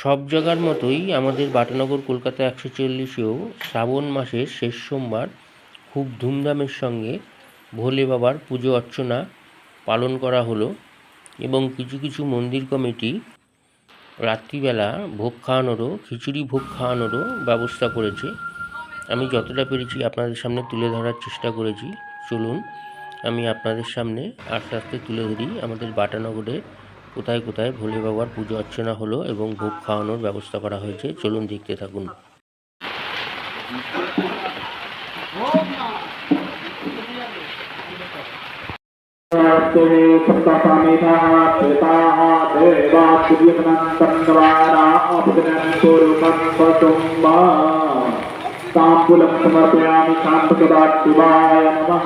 সব জায়গার মতোই আমাদের বাটানগর কলকাতা 140-এও শ্রাবণ মাসের শেষ সোমবার খুব ধুমধামের সঙ্গে ভোলে বাবার পুজো অর্চনা পালন করা হলো এবং কিছু কিছু মন্দির কমিটি রাত্রিবেলা ভোগ খাওয়ানোরও খিচুড়ি ভোগ খাওয়ানোরও ব্যবস্থা করেছে। আমি যতটা পেরেছি আপনাদের সামনে তুলে ধরার চেষ্টা করেছি। চলুন আমি আপনাদের সামনে আস্তে আস্তে তুলে ধরি আমাদের বাটানগরে কোথায় কোথায় ভোলে বাবার পুজো অর্চনা হলো এবং ভোগ খাওয়ানোর ব্যবস্থা করা হয়েছে। চলুন দেখতে থাকুন। ताम्बूलं समर्पयामि शान्तसदाशिवाय नमः।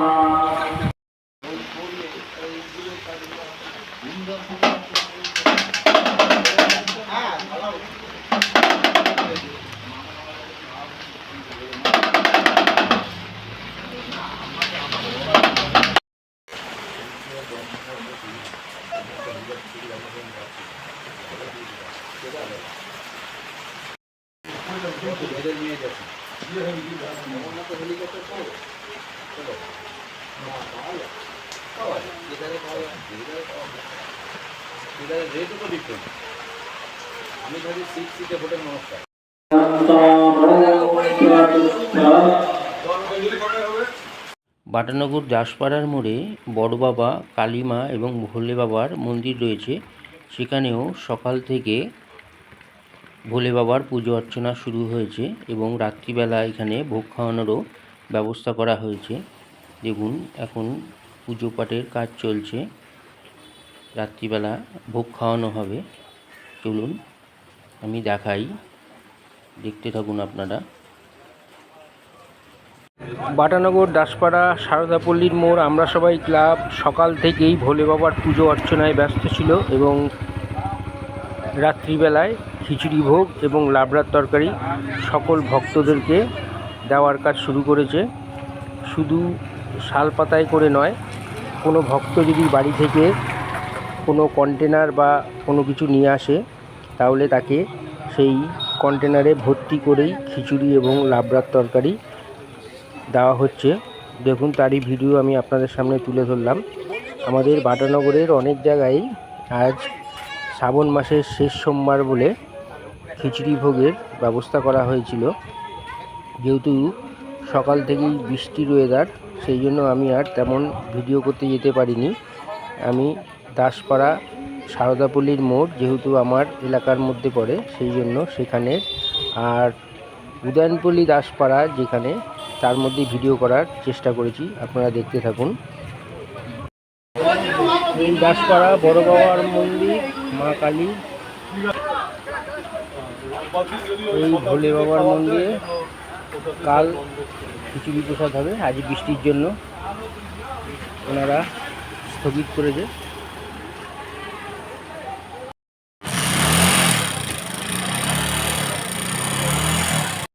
বাটানগর দাসপাড়ার মোড়ে বড় বাবা, কালীমা এবং ভোলে বাবার মন্দির রয়েছে। সেখানেও সকাল থেকে ভোলে বাবার পুজো অর্চনা শুরু হয়েছে এবং রাত্রিবেলা এখানে ভোগ খাওয়ানোরও ব্যবস্থা করা হয়েছে। দেখুন এখন পুজো পাঠের কাজ চলছে, রাত্রিবেলা ভোগ খাওয়ানো হবে। চলুন আমি দেখাই, দেখতে থাকুন আপনারা। বাটানগর দাসপাড়া সারদাপল্লীর মোড় আমরা সবাই ক্লাব সকাল থেকেই ভোলে বাবার পুজো অর্চনায় ব্যস্ত ছিল এবং রাত্রিবেলায় খিচুড়ি ভোগ এবং লাবড়ার তরকারি সকল ভক্তদেরকে দেওয়ার কাজ শুরু করেছে। শুধু শালপাতায় করে নয়, কোনো ভক্ত যদি বাড়ি থেকে কোনো কন্টেনার বা কোনো কিছু নিয়ে আসে তাহলে তাকে সেই কন্টেনারে ভর্তি করেই খিচুড়ি এবং লাবড়ার তরকারি দেওয়া হচ্ছে। দেখুন তারই ভিডিও আমি আপনাদের সামনে তুলে ধরলাম। আমাদের বাটানগরের অনেক জায়গায় আজ শ্রাবণ মাসের শেষ সোমবার বলে খিচুড়ি ভোগের ব্যবস্থা করা হয়েছিল। যেহেতু সকাল থেকেই বৃষ্টির ওয়েদার, সেই জন্য আমি আর তেমন ভিডিও করতে যেতে পারিনি। আমি দাসপাড়া সারদাপল্লীর মোড় যেহেতু আমার এলাকার মধ্যে পড়ে, সেই জন্য সেখানে আর উদয়নপল্লী দাসপাড়া যেখানে, তার মধ্যে ভিডিও করার চেষ্টা করেছি। আপনারা দেখতে থাকুন। এই দাসপাড়া বড় বাবার মন্দির, মা কালী, এই ভোলে বাবার মন্দিরে কাল খিচুড়ি প্রসাদ হবে। আজ বৃষ্টির জন্য ওনারা স্থগিত করেছে।